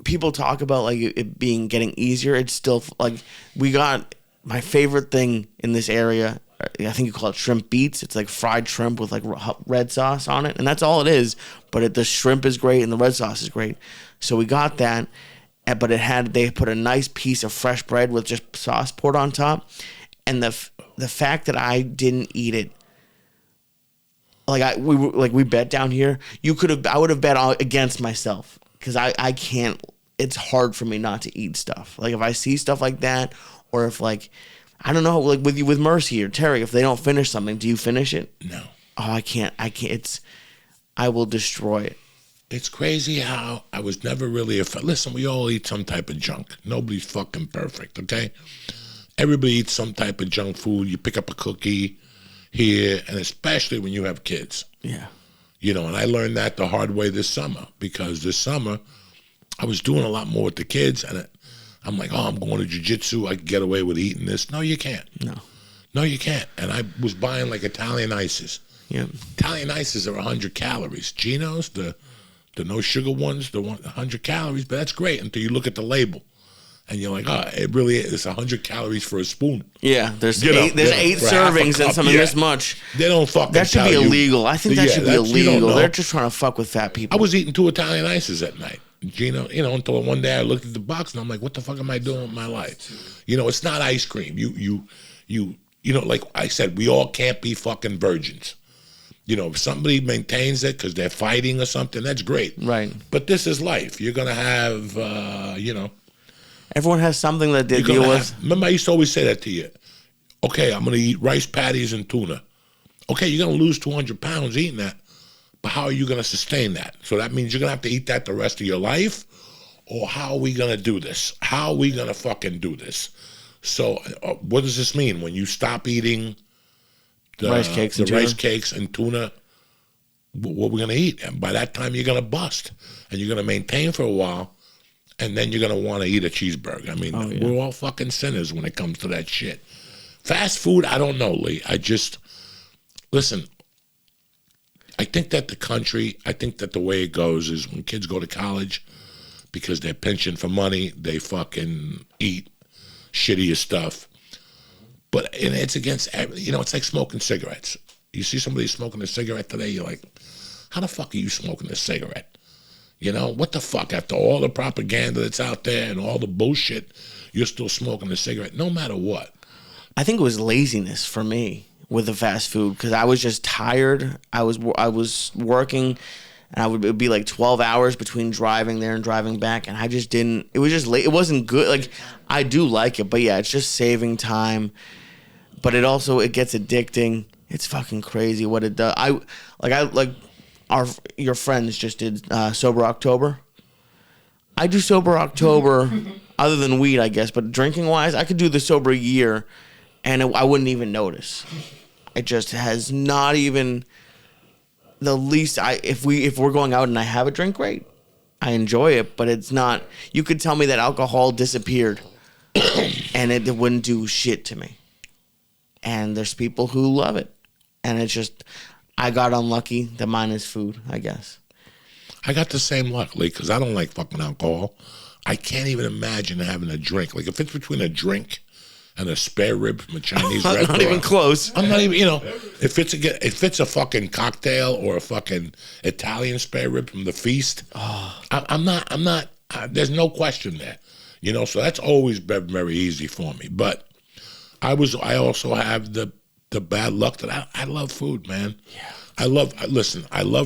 people talk about like it being getting easier. It's still like we got my favorite thing in this area. I think you call it shrimp beets. It's like fried shrimp with like red sauce on it, and that's all it is. But the shrimp is great and the red sauce is great. So we got that, but they put a nice piece of fresh bread with just sauce poured on top, and the fact that I didn't eat it. We bet down here. I would have bet against myself because I can't. It's hard for me not to eat stuff. Like if I see stuff like that, or if like. I don't know, like with Mercy or Terry, if they don't finish something, do you finish it? No. Oh, I can't. I will destroy it. It's crazy how I was never really listen, we all eat some type of junk. Nobody's fucking perfect, okay? Everybody eats some type of junk food. You pick up a cookie here, and especially when you have kids. Yeah. You know, and I learned that the hard way this summer, because this summer I was doing a lot more with the kids, and I'm like, oh, I'm going to jiu-jitsu. I can get away with eating this. No, you can't. No, you can't. And I was buying like Italian ices. Yeah. Italian ices are 100 calories. Geno's, the no sugar ones, the 100 calories, but that's great until you look at the label. And you're like, oh, it really is. It's 100 calories for a spoon. Yeah, there's eight servings and something this much. They don't fucking That should be illegal. I think that should be illegal. They're just trying to fuck with fat people. I was eating 2 Italian ices at night. Gino, until one day I looked at the box and I'm like, what the fuck am I doing with my life? It's not ice cream. You like I said, we all can't be fucking virgins. If somebody maintains it because they're fighting or something, that's great. Right. But this is life. You're going to have, Everyone has something that they deal with. Remember, I used to always say that to you. Okay, I'm going to eat rice patties and tuna. Okay, you're going to lose 200 pounds eating that. But how are you going to sustain that? So that means you're going to have to eat that the rest of your life? Or how are we going to do this? How are we going to fucking do this? So what does this mean? When you stop eating the rice cakes and tuna, what are we going to eat? And by that time, you're going to bust. And you're going to maintain for a while. And then you're going to want to eat a cheeseburger. I mean, we're all fucking sinners when it comes to that shit. Fast food, I don't know, Lee. Listen, I think that the way it goes is when kids go to college, because they're pinching for money, they fucking eat shittier stuff. But it's against, it's like smoking cigarettes. You see somebody smoking a cigarette today, you're like, how the fuck are you smoking a cigarette? What the fuck? After all the propaganda that's out there and all the bullshit, you're still smoking a cigarette, no matter what. I think it was laziness for me with the fast food because I was just tired. I was working, and it would be like 12 hours between driving there and driving back, and I just didn't. It was just late. It wasn't good. Like I do like it, but yeah, it's just saving time. But it gets addicting. It's fucking crazy what it does. Your friends just did Sober October. I do Sober October other than weed, I guess, but drinking wise, I could do the sober year and I wouldn't even notice. It just has not even the least. If we're going out and I have a drink, great, I enjoy it, but it's not. You could tell me that alcohol disappeared and it wouldn't do shit to me. And there's people who love it, and it's just. I got unlucky that mine is food, I guess. I got the same luck, Lee, because I don't like fucking alcohol. I can't even imagine having a drink. Like, if it's between a drink and a spare rib from a Chinese restaurant. Not even close. I'm not even, if it's a fucking cocktail or a fucking Italian spare rib from the feast, I'm not, there's no question there. So that's always been very easy for me. But I also have the bad luck that I love food, man. Yeah. I love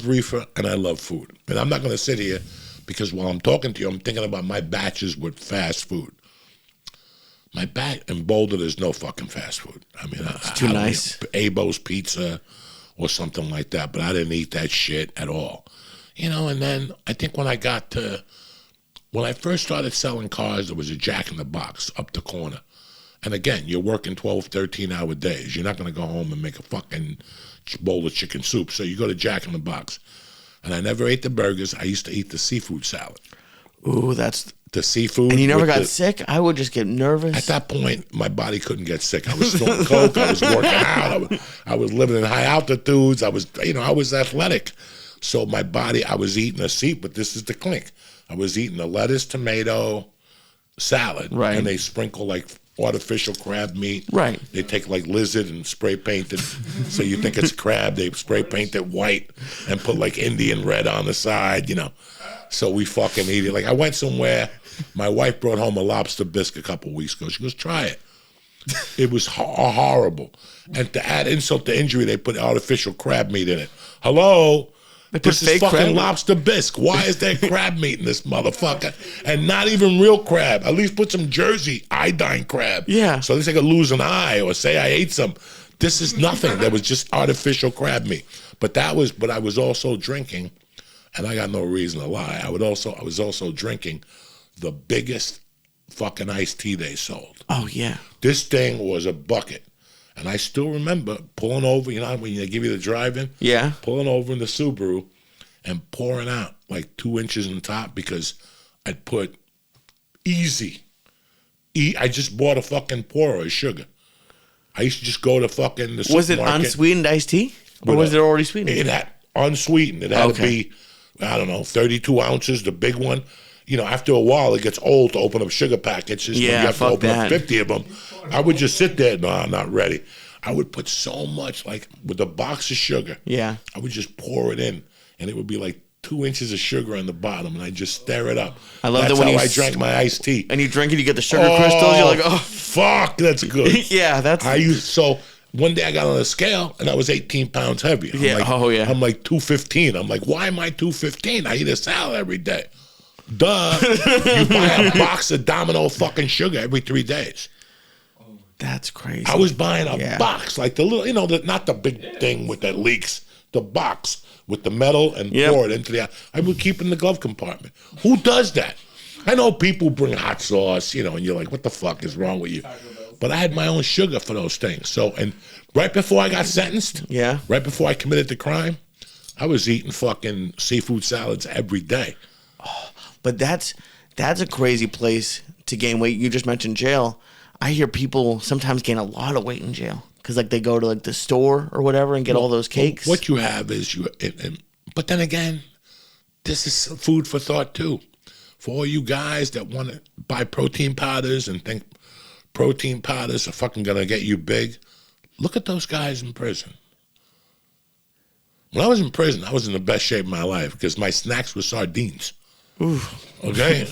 reefer and I love food. And I'm not going to sit here because while I'm talking to you, I'm thinking about my batches with fast food. My batch in Boulder, there's no fucking fast food. I mean, it's too nice. Abo's Pizza or something like that, but I didn't eat that shit at all. And then I think when I first started selling cars, there was a Jack in the Box up the corner. And again, you're working 12, 13-hour days. You're not going to go home and make a fucking bowl of chicken soup. So you go to Jack in the Box. And I never ate the burgers. I used to eat the seafood salad. Ooh, that's... The seafood. And you never got sick? I would just get nervous. At that point, my body couldn't get sick. I was snorting coke. I was working out. I was living in high altitudes. I was athletic. So my body, I was eating a seat, but this is the clink. I was eating a lettuce, tomato salad. Right. And they sprinkle like artificial crab meat. Right. They take like lizard and spray paint it. So you think it's crab. They spray paint it white and put like Indian red on the side, you know. So we fucking eat it. Like I went somewhere. My wife brought home a lobster bisque a couple weeks ago. She goes, try it. It was horrible. And to add insult to injury, they put artificial crab meat in it. Hello? This is fucking lobster bisque. Why is there crab meat in this motherfucker? And not even real crab. At least put some Jersey iodine crab. Yeah. So at least I could lose an eye or say I ate some. This is nothing. There was just artificial crab meat. But I was also drinking, and I got no reason to lie. I was also drinking the biggest fucking iced tea they sold. Oh, yeah. This thing was a bucket. And I still remember pulling over, you know, when they give you the drive-in? Yeah. Pulling over in the Subaru and pouring out like 2 inches on top because I'd put easy. I just bought a fucking pourer of sugar. I used to just go to fucking the supermarket. Was it unsweetened iced tea? Or was it already sweetened? It had unsweetened. It had to be, I don't know, 32 ounces, the big one. You know, after a while, it gets old to open up sugar packages. Yeah, you have to open that. up 50 of them. I would just sit there. No, I'm not ready. I would put so much, like with a box of sugar. Yeah. I would just pour it in, and it would be like 2 inches of sugar on the bottom, and I just stir it up. I love that's that when how I drank my iced tea. And you drink it, you get the sugar crystals. You're like, oh, fuck, that's good. Yeah, that's. So one day I got on a scale, and I was 18 pounds heavier. Yeah. I'm like 215. I'm like, why am I 215? I eat a salad every day. Duh. You buy a box of Domino fucking sugar every 3 days. That's crazy. I was buying a box, like the little, you know, not the big thing with that leaks, the box with the metal and pour it into the, I would keep it in the glove compartment. Who does that? I know people bring hot sauce, you know, and you're like, what the fuck is wrong with you? But I had my own sugar for those things. So, and right before I got sentenced, right before I committed the crime, I was eating fucking seafood salads every day. But that's a crazy place to gain weight. You just mentioned jail. I hear people sometimes gain a lot of weight in jail because like they go to like the store or whatever and get all those cakes. What you have is but then again, this is food for thought too. For all you guys that want to buy protein powders and think protein powders are fucking gonna get you big, look at those guys in prison. When I was in prison, I was in the best shape of my life because my snacks were sardines. Ooh. Okay?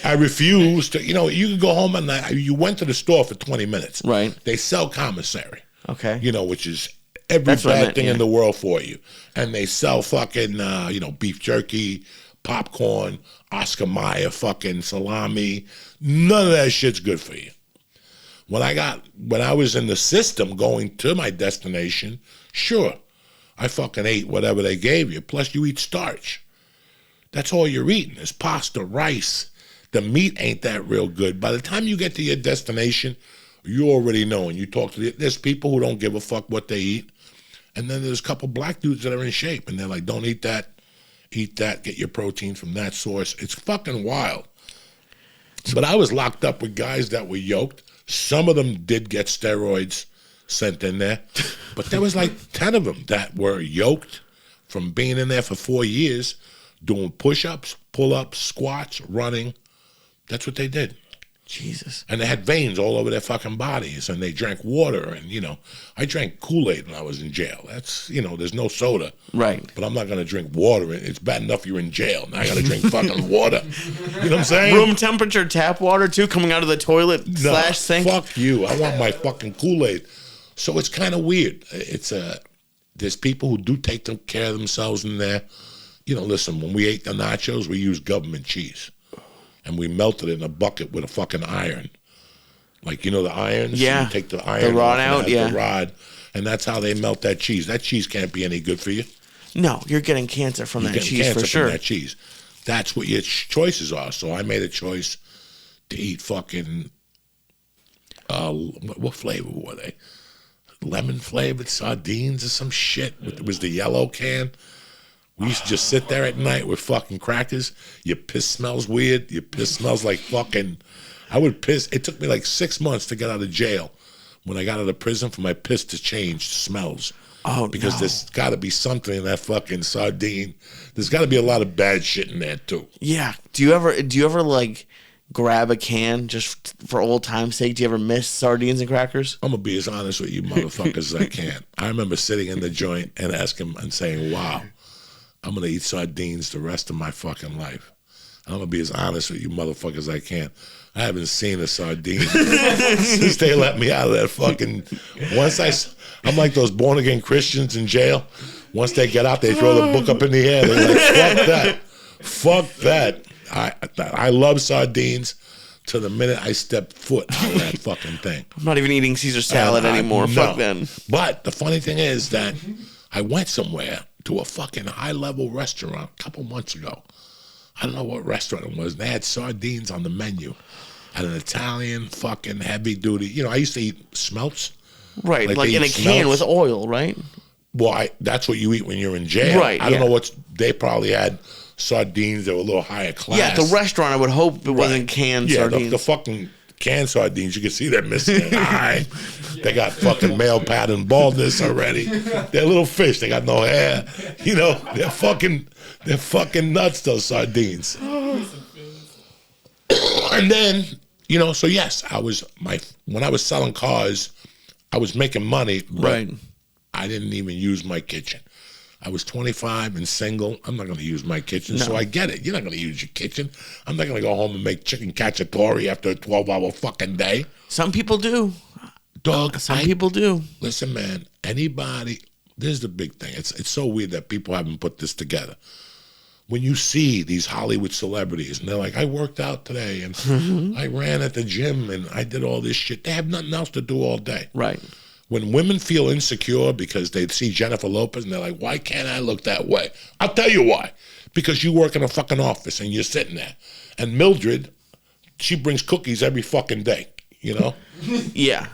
I refused to, you know, you could go home at night. You went to the store for 20 minutes. Right. They sell commissary. Okay. You know, which is every bad thing in the world for you. And they sell fucking, you know, beef jerky, popcorn, Oscar Mayer, fucking salami. None of that shit's good for you. When I was in the system going to my destination, sure, I fucking ate whatever they gave you. Plus, you eat starch. That's all you're eating is pasta, rice. The meat ain't that real good. By the time you get to your destination, you already know. And you talk to there's people who don't give a fuck what they eat. And then there's a couple black dudes that are in shape. And they're like, don't eat that. Eat that. Get your protein from that source. It's fucking wild. But I was locked up with guys that were yoked. Some of them did get steroids sent in there. But there was like 10 of them that were yoked from being in there for 4 years, doing push-ups, pull-ups, squats, running. That's what they did. Jesus. And they had veins all over their fucking bodies, and they drank water. And, you know, I drank Kool-Aid when I was in jail. That's, you know, there's no soda. Right. But I'm not going to drink water. It's bad enough you're in jail. Now I got to drink fucking water. You know what I'm saying? Room temperature tap water, too, coming out of the toilet / sink. Fuck you. I want my fucking Kool-Aid. So it's kind of weird. There's people who do take care of themselves in there. You know, listen, when we ate the nachos, we used government cheese. And we melted it in a bucket with a fucking iron. Like, you know, the irons? Yeah. You take the iron the rod out, yeah. The rod, and that's how they melt that cheese. That cheese can't be any good for you. No, you're getting cancer from that cheese for sure. From that cheese. That's what your choices are. So I made a choice to eat fucking, what flavor were they? Lemon flavored sardines or some shit. It was the yellow can. We used to just sit there at night with fucking crackers. Your piss smells weird. Your piss smells like fucking... I would piss. It took me like 6 months to get out of jail when I got out of prison for my piss to change smells. Oh, because no. there's got to be something in that fucking sardine. There's got to be a lot of bad shit in there too. Yeah. Do you ever like grab a can just for old time's sake? Do you ever miss sardines and crackers? I'm gonna be as honest with you motherfuckers as I can. I remember sitting in the joint and asking and saying, wow, I'm gonna eat sardines the rest of my fucking life. I'm gonna be as honest with you motherfuckers as I can. I haven't seen a sardine since they let me out of that fucking. I'm like those born again Christians in jail. Once they get out, they throw the book up in the air. They're like, fuck that. I love sardines to the minute I step foot out of that fucking thing. I'm not even eating Caesar salad anymore. Fuck them. But the funny thing is that I went somewhere to a fucking high-level restaurant a couple months ago. I don't know what restaurant it was. They had sardines on the menu at an Italian fucking heavy-duty. You know, I used to eat smelts. Right, like in a can with oil, right? Well, that's what you eat when you're in jail. Right, I don't know they probably had sardines that were a little higher class. Yeah, at the restaurant, I would hope it wasn't canned sardines. The fucking canned sardines, you can see they're missing an eye. They got fucking male pattern baldness already. They're little fish. They got no hair. You know, they're fucking nuts, those sardines. And then, you know, so yes, when I was selling cars, I was making money, but Right. I didn't even use my kitchen. I was 25 and single. I'm not going to use my kitchen, so I get it. You're not going to use your kitchen. I'm not going to go home and make chicken cacciatore after a 12-hour fucking day. Some people do. Dog, Some people do. Listen, man, anybody, this is the big thing. It's so weird that people haven't put this together. When you see these Hollywood celebrities and they're like, I worked out today and I ran at the gym and I did all this shit. They have nothing else to do all day. Right. When women feel insecure because they see Jennifer Lopez and they're like, why can't I look that way? I'll tell you why. Because you work in a fucking office and you're sitting there. And Mildred, she brings cookies every fucking day, you know? Yeah.